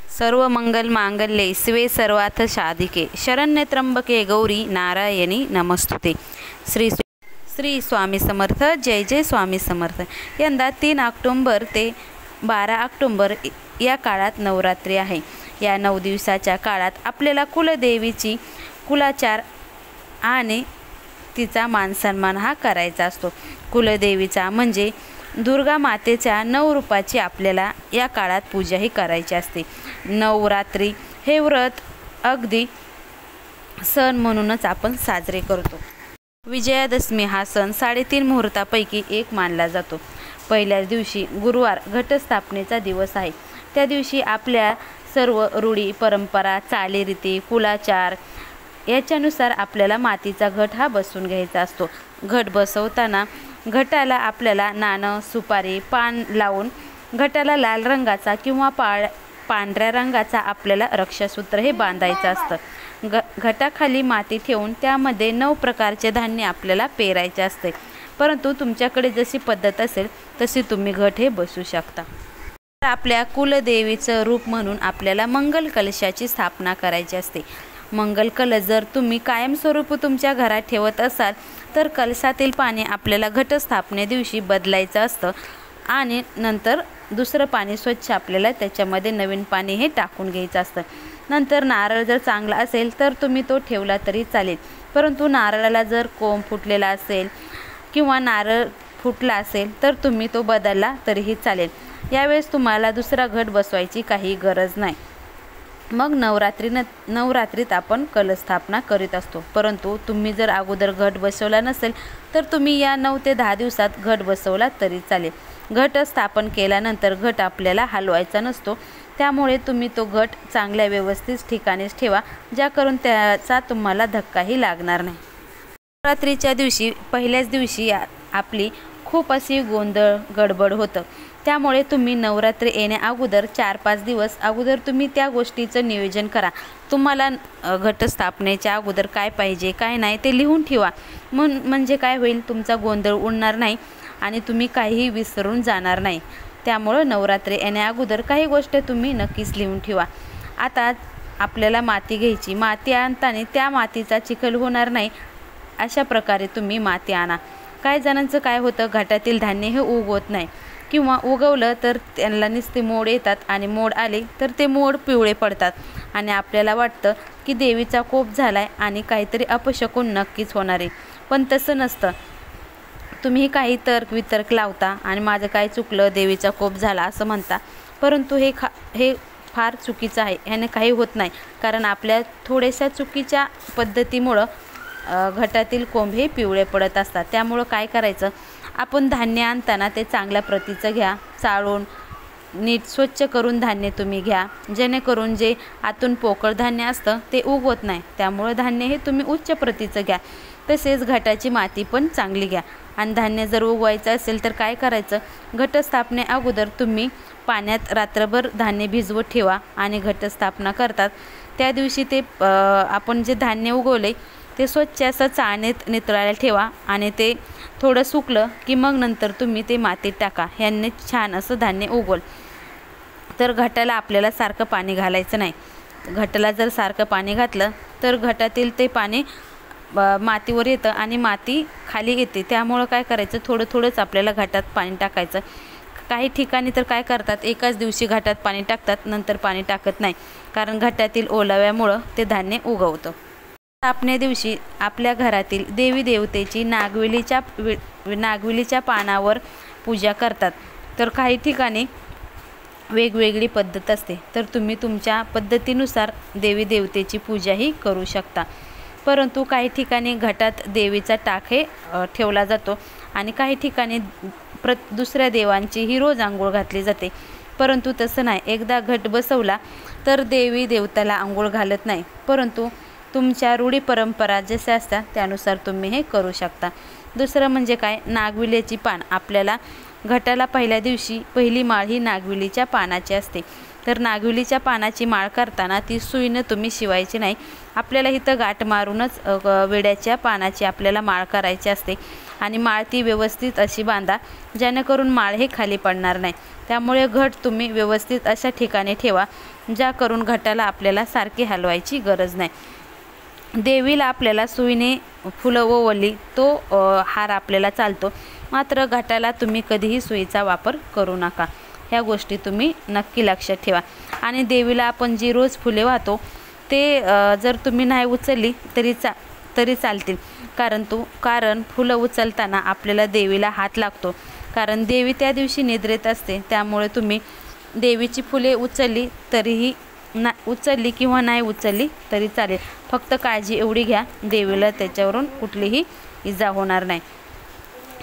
सर्व मंगल मांगल्ये शिवे सर्वार्थ साधिके शरण्ये त्र्यंबके गौरी नारायणी नमस्तुते। श्री स्वामी समर्थ। जय जय स्वामी समर्थ। यंदा 3 ऑक्टोबर ते 12 ऑक्टोबर या काळात नवरात्री आहे। या 9 दिवसाच्या काळात आपल्याला कुलदेवीची कुलाचार आणि तिचा मानसन्मान हा करायचा असतो। कुलदेवीचा म्हणजे दुर्गा मातेच्या 9 रूपाची आपल्याला या काळात पूजा ही करायची असते। नवरात्री हे व्रत अगदी सण म्हणूनच आपण साजरे करतो। विजयादशमी हा सण 3.5 मुहूर्तापैकी एक मानला जातो। पहिल्याच दिवशी गुरुवार घटस्थापनेचा दिवस आहे। त्या दिवशी आपल्या सर्व रूढी परंपरा चालीरीती कुलाचार याच्यानुसार आपल्याला मातीचा घट हा बसवून घ्यायचा असतो। घट बसवताना घटाला आपल्याला नाणं सुपारी पान लावून घटाला लाल रंगाचा किंवा पांढऱ्या रंगाचा आपल्याला रक्षासूत्र हे बांधायचं असतं। घटाखाली माती ठेवून त्यामध्ये 9 प्रकारचे धान्य आपल्याला पेरायचे असते। परंतु तुमच्याकडे जशी पद्धत असेल तशी तुम्ही घट हे बसवू शकता। आपल्या कुलदेवीचं रूप म्हणून आपल्याला मंगल कलशाची स्थापना करायची असते। मंगल कलश जर तुम्ही कायमस्वरूपी तुमच्या घरात ठेवत असाल तर कलशातील पाणी आपल्याला घटस्थापने दिवशी बदलायचं असतं आणि नंतर दुसरं पाणी स्वच्छ आपल्याला त्याच्यामध्ये नवीन पाणी हे टाकून घ्यायचं असतं। नंतर नारळ जर चांगला असेल तर तुम्ही तो ठेवला तरी चालेल, परंतु नारळाला जर कोंब फुटलेला असेल किंवा नारळ फुटला असेल तर तुम्ही तो बदलला तरीही चालेल। यावेळेस तुम्हाला दुसरा घट बसवायची काही गरज नाही। मग नवरात्रीत आपण कलशस्थापना करीत असतो। परंतु तुम्ही जर अगोदर घट बसवला नसेल तर तुम्ही या 9 ते 10 दिवसात घट बसवला तरी चालेल। घट स्थापन केल्यानंतर घट आपल्याला हलवायचा नसतो, त्यामुळे तुम्ही तो घट चांगल्या व्यवस्थित ठिकाणीच ठेवा, ज्याकरून त्याचा तुम्हाला धक्काही लागणार नाही। नवरात्रीच्या दिवशी पहिल्याच दिवशी आपली खूप अशी गोंधळ गडबड होतं, त्यामुळे तुम्ही नवरात्री येण्या अगोदर 4-5 दिवस अगोदर तुम्ही त्या गोष्टीचं नियोजन करा। तुम्हाला घटस्थापनेच्या अगोदर काय पाहिजे काय नाही ते लिहून ठेवा, म्हणजे काय होईल तुमचा गोंधळ उडणार नाही आणि तुम्ही काहीही विसरून जाणार नाही। त्यामुळे नवरात्री येण्या अगोदर काही गोष्टी तुम्ही नक्कीच लिहून ठेवा। आता आपल्याला माती घ्यायची, माती आणताना त्या मातीचा चिखल होणार नाही अशा प्रकारे तुम्ही माती आणा। काही जणांचं काय होतं, घटातील धान्य हे उगवत नाही किंवा उगवलं तर त्यांना नुसते मोड येतात आणि मोड आले तर ते मोड पिवळे पडतात आणि आपल्याला वाटतं की देवीचा कोप झालाय आणि काहीतरी अपशकुन नक्कीच होणार आहे, पण तसं नसतं। तुम्ही काही तर्क वितर्क लावता आणि माझं काय चुकलं देवीचा कोप झाला असं म्हणता, परंतु हे फार चुकीचं आहे। ह्याने काही होत नाही, कारण आपल्या थोड्याशा चुकीच्या पद्धतीमुळं घटातील कोंब हे पिवळे पडत असतात। त्यामुळं काय करायचं, आपण धान्य आणताना ते चांगल्या प्रतीचं घ्या, चाळून नीट स्वच्छ करून धान्य तुम्ही घ्या, जेणेकरून जे आतून पोकळ धान्य असतं ते उगवत नाही। त्यामुळे धान्य हे तुम्ही उच्च प्रतीचं घ्या। तसेच घटाची माती पण चांगली घ्या आणि धान्य जर उगवायचं असेल तर काय करायचं, घटस्थापने अगोदर तुम्ही पाण्यात रात्रभर धान्य भिजवत ठेवा आणि घटस्थापना करतात त्या दिवशी ते आपण जे धान्य उगवले ते स्वच्छ असं चाळणीत नितळायला ठेवा आणि ते थोडं सुकलं की मग नंतर तुम्ही ते मातीत टाका। ह्याने छान असं धान्य उगवल। तर घटाला आपल्याला सारखं पाणी घालायचं नाही। घटाला जर सारखं पाणी घातलं तर घटातील ते पाणी मातीवर येतं आणि माती खाली येते। त्यामुळं काय करायचं, थोडं थोडंच आपल्याला घटात पाणी टाकायचं। काही ठिकाणी तर काय करतात, एकाच दिवशी घटात पाणी टाकतात, नंतर पाणी टाकत नाही, कारण घटातील ओलाव्यामुळं ते धान्य उगवतं। स्थापने दिवशी आपल्या घरातील देवी देवतेची नागवेलीच्या पानावर पूजा करतात। तर काही ठिकाणी वेगवेगळी पद्धत असते, तर तुम्ही तुमच्या पद्धतीनुसार देवी देवतेची पूजाही करू शकता। परंतु काही ठिकाणी घटात देवीचा टाक हे ठेवला जातो आणि काही ठिकाणी दुसऱ्या देवांचीही रोज आंघोळ घातली जाते, परंतु तसं नाही। एकदा घट बसवला तर देवी देवताला आंघोळ घालत नाही, परंतु तुमच्या रूढी परंपरा जशा असतात त्यानुसार तुम्ही हे करू शकता। दुसरं म्हणजे काय, नागविलीची पान आपल्याला घटाला पहिल्या दिवशी पहिली माळ ही नागविलीच्या पानाची असते। तर नागविलीच्या पानाची माळ करताना ती सुईनं तुम्ही शिवायची नाही, आपल्याला इथं गाठ मारूनच विड्याच्या पानाची आपल्याला माळ करायची असते आणि माळ ती व्यवस्थित अशी बांधा, जेणेकरून माळ हे खाली पडणार नाही। त्यामुळे घट तुम्ही व्यवस्थित अशा ठिकाणी ठेवा ज्या करून घटाला आपल्याला सारखी हलवायची गरज नाही. देवीला आपल्याला सुईने फुलं ओवळली तो हार आपल्याला चालतो, मात्र घटाला तुम्ही कधीही सुईचा वापर करू नका. ह्या गोष्टी तुम्ही नक्की लक्षात ठेवा. आणि देवीला आपण जी रोज फुले वाहतो ते जर तुम्ही नाही उचलली तरी चालतील, कारण फुलं उचलताना आपल्याला देवीला हात लागतो, कारण देवी त्या दिवशी निद्रेत असते. त्यामुळे तुम्ही देवीची फुले उचलली किंवा नाही उचलली तरी चालेल. फक्त काळजी एवढी घ्या, देवीला त्याच्यावरून कुठलीही इजा होणार नाही.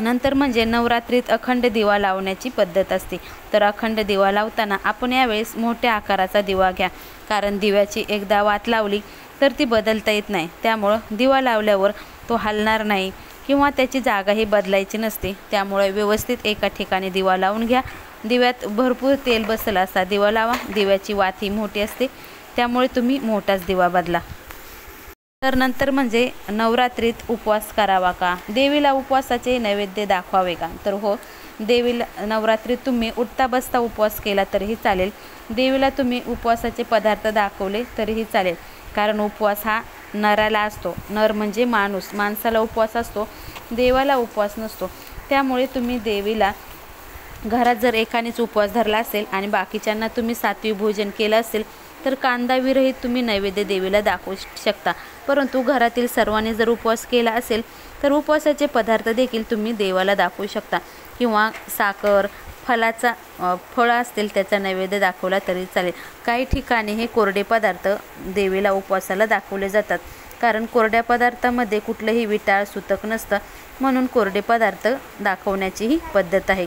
नंतर म्हणजे नवरात्रीत अखंड दिवा लावण्याची पद्धत असते. तर अखंड दिवा लावताना आपण यावेळेस मोठ्या आकाराचा दिवा घ्या, कारण दिव्याची एकदा वात लावली तर ती बदलता येत नाही. त्यामुळं दिवा लावल्यावर तो हलणार नाही किंवा त्याची जागाही बदलायची नसते. त्यामुळे व्यवस्थित एका ठिकाणी दिवा लावून घ्या. दिव्यात भरपूर तेल बसला असा दिवा लावा. दिव्याची वात ही मोठी असते, त्यामुळे तुम्ही मोठाच दिवा बदला. तर नंतर म्हणजे नवरात्रीत उपवास करावा का, देवीला उपवासाचे नैवेद्य दाखवावे का? तर हो, देवीला नवरात्रीत तुम्ही उठता बसता उपवास केला तरीही चालेल. देवीला तुम्ही उपवासाचे पदार्थ दाखवले तरीही चालेल, कारण उपवास हा नराला असतो. नर म्हणजे माणूस, माणसाला उपवास असतो, देवाला उपवास नसतो. त्यामुळे तुम्ही देवीला घरात जर एकानेच उपवास धरला असेल आणि बाकीच्यांना तुम्ही सात्विक भोजन केलं असेल तर कांदा विरहित तुम्ही नैवेद्य देवीला दाखवू शकता. परंतु घरातील सर्वांनी जर उपवास केला असेल तर उपवासाचे पदार्थ देखील तुम्ही देवाला दाखवू शकता, किंवा साखर फळं असतील त्याचा नैवेद्य दाखवला तरी चालेल. काही ठिकाणी हे कोरडे पदार्थ देवीला उपवासाला दाखवले जातात, कारण कोरड्या पदार्थामध्ये कुठलंही विटाळ सुतक नसतं, म्हणून कोरडे पदार्थ दाखवण्याची ही पद्धत आहे.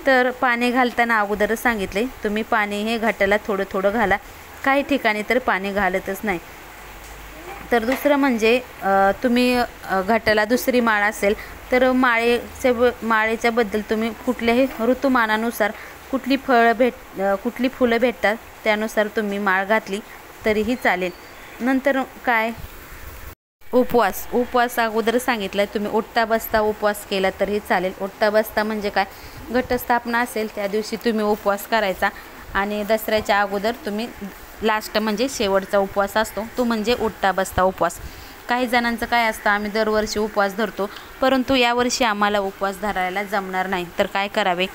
तर पाणी घालताना अगोदरच सांगितले, तुम्ही पाणी हे घटाला थोडं थोडं घाला. काही ठिकाणी तर पाणी घालतच नाही. तर दुसरं म्हणजे तुम्ही घटाला दुसरी माळ असेल तर माळेच्या बद्दल तुम्ही कुठल्याही ऋतुमानानुसार कुठली फुलं भेटतात त्यानुसार तुम्ही माळ घातली तरीही चालेल. नंतर काय, उपवास अगोदर सांगितलं, तुम्ही उठता बसता उपवास केला तरीही चालेल. उठता बसता म्हणजे काय, घटस्थापना असेल त्या दिवशी तुम्ही उपवास करायचा, आणि दसऱ्याच्या अगोदर तुम्ही लास्ट म्हणजे शेवटचा उपवास असतो तो म्हणजे उठता बसता उपवास. काही जणांचं काय असतं, आम्ही दरवर्षी उपवास धरतो, परंतु यावर्षी आम्हाला उपवास धरायला जमणार नाही, तर काय करावे?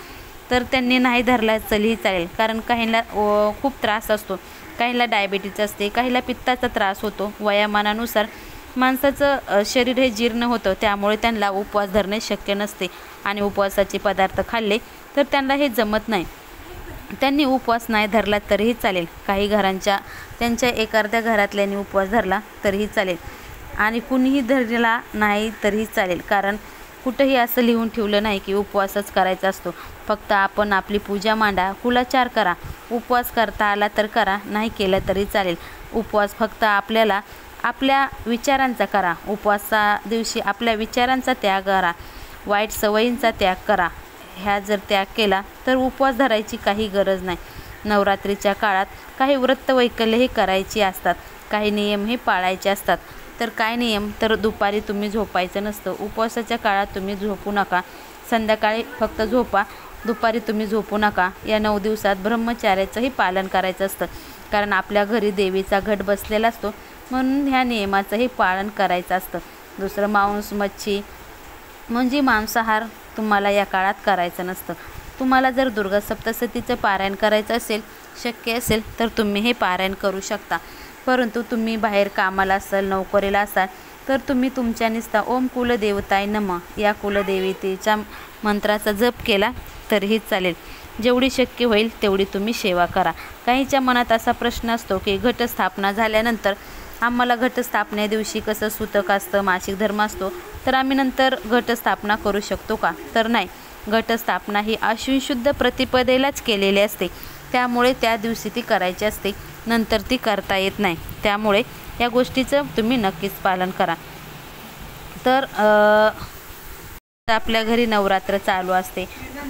तर त्यांनी नाही धरला तरीही चालेल, कारण काहींना खूप त्रास असतो, काहींना डायबिटीज असते, काहींना पित्ताचा त्रास होतो. वयामानानुसार माणसाचं शरीर हे जीर्ण होतं, त्यामुळे त्यांना उपवास धरणे शक्य नसते, आणि उपवासाचे पदार्थ खाल्ले तर त्यांना हे जमत नाही. त्यांनी उपवास नाही धरला तरीही चालेल. काही त्यांच्या एखाद्या घरातल्यानी उपवास धरला तरीही चालेल, आणि कुणीही धरला नाही तरीही चालेल, कारण कुठंही असं लिहून ठेवलं नाही की उपवासच करायचा असतो. फक्त आपण आपली पूजा मांडा, कुलाचार करा, उपवास करता आला तर करा, नाही केला तरी चालेल. उपवास फक्त आपल्याला आपल्या विचारांचा करा. उपवासा दिवशी आपल्या विचारांचा त्याग करा, वाईट सवयींचा त्याग करा. ह्या जर त्याग केला तर उपवास धरायची काही गरज नाही. नवरात्रीच्या काळात काही व्रतवैकल्यही करायची असतात, काही नियम हे पाळायचे असतात. तर काय नियम, तर दुपारी तुम्ही झोपायचं नसतं. उपवासाच्या काळात तुम्ही झोपू नका, संध्याकाळी फक्त झोपा, दुपारी तुम्ही झोपू नका. या 9 दिवसात ब्रह्मचार्याचंही पालन करायचं असतं, कारण आपल्या घरी देवीचा घट बसलेला असतो, म्हणून ह्या नियमाचंही पालन करायचं असतं. दुसरं, मांस मच्छी म्हणजे मांसाहार तुम्हाला या काळात करायचं नसतं. तुम्हाला जर दुर्गा सप्तशतीचं पारायण करायचं असेल, शक्य असेल तर तुम्ही हे पारायण करू शकता. परंतु तुम्ही बाहेर कामाला असाल, नोकरीला असाल तर तुम्ही तुमच्या निस्ता ओम कुलदेवताय नमः या कुलदेवतेच्या मंत्राचा जप केला तरीही चालेल. जेवढी शक्य होईल तेवढी तुम्ही सेवा करा. काहींच्या मनात असा प्रश्न असतो की घटस्थापना झाल्यानंतर आम्हाला घटस्थापने दिवशी कसं सुतक असतं, मासिक धर्म असतो, तर आम्ही नंतर घटस्थापना करू शकतो का? तर नाही. घटस्थापना ही आश्विन शुद्ध प्रतिपदेलाच केलेली असते, त्यामुळे त्या दिवशी ती करायची असते, नंतर ती करता येत नाही. त्यामुळे या गोष्टीचं तुम्ही नक्कीच पालन करा. तर आपल्या घरी नवरात्र चालू असते,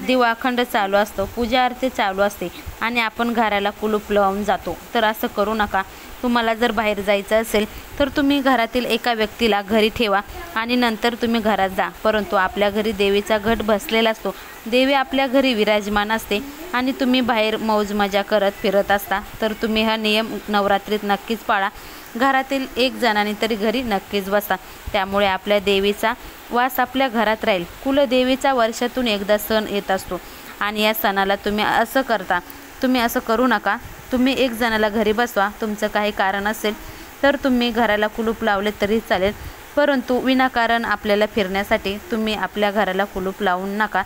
दिवा अखंड चालू असतो, पूजा आरती चालू असते, आणि आपण घराला कुलूप लावून जातो. तर असं करू नका. तुम्हाला जर बाहेर जायचं असेल तर तुम्ही घरातील एका व्यक्तीला घरी ठेवा आणि नंतर तुम्ही घरात जा. परंतु आपल्या घरी देवीचा घट बसलेला असतो. देवी आपल्या घरी विराजमान असते आणि तुम्ही बाहेर मौज मजा करत फिरत असता. तर तुम्ही हा नियम नवरात्रीत नक्कीच पाळा. घरातील एक जणांनी तरी घरी नक्कीच बसा. त्यामुळे आपल्या देवीचा वास आपल्या घरात राहील. कुलदेवीचा वर्षातून एकदा सण येत असतो आणि या सणाला तुम्ही असं करता. तुम्ही असं करू नका. तुम्ही एक जणाला घरी बसवा. तुमचं काही कारण असेल तर तुम्ही घराला कुलूप लावले तरी चालेल, परंतु विनाकारण आपल्याला फिरण्यासाठी तुम्ही आपल्या घराला कुलूप लावून नका.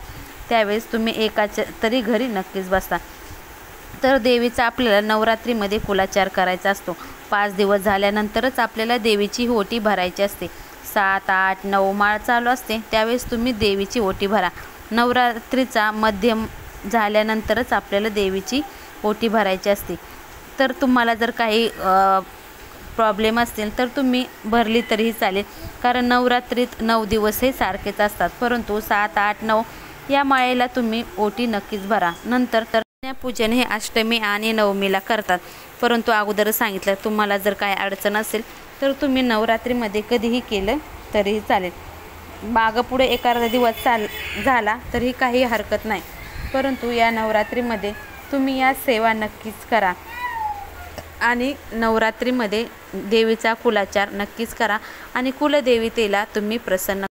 त्यावेळेस तुम्ही एकाच्या तरी घरी नक्कीच बसता. तर देवीचा आपल्याला नवरात्रीमध्ये कुलाचार करायचा असतो. 5 दिवस झाल्यानंतरच आपल्याला देवीची ओटी भरायची असते. 7, 8, 9 माळ चालू असते त्यावेळेस तुम्ही देवीची ओटी भरा. नवरात्रीचा मध्यम झाल्यानंतरच आपल्याला देवीची ओटी भरायची असते. तर तुम्हाला जर काही प्रॉब्लेम असतील तर तुम्ही भरली तरीही चालेल, कारण नवरात्रीत 9 दिवस हे सारखेच असतात. परंतु 7, 8, 9 या माळेला तुम्ही ओटी नक्कीच भरा. नंतर तर पूजन हे अष्टमी आणि नवमीला करतात. परंतु अगोदर सांगितलं, तुम्हाला जर काय अडचण असेल तर तुम्ही नवरात्रीमध्ये कधीही केलं तरीही चालेल. मागं पुढे एखादा दिवस झाला तरी काही हरकत नाही. परंतु या नवरात्रीमध्ये तुम्ही या सेवा नक्कीच करा आणि नवरात्रीमध्ये देवीचा कुलाचार नक्कीच करा आणि कुलदेवतेला तुम्ही प्रसन्न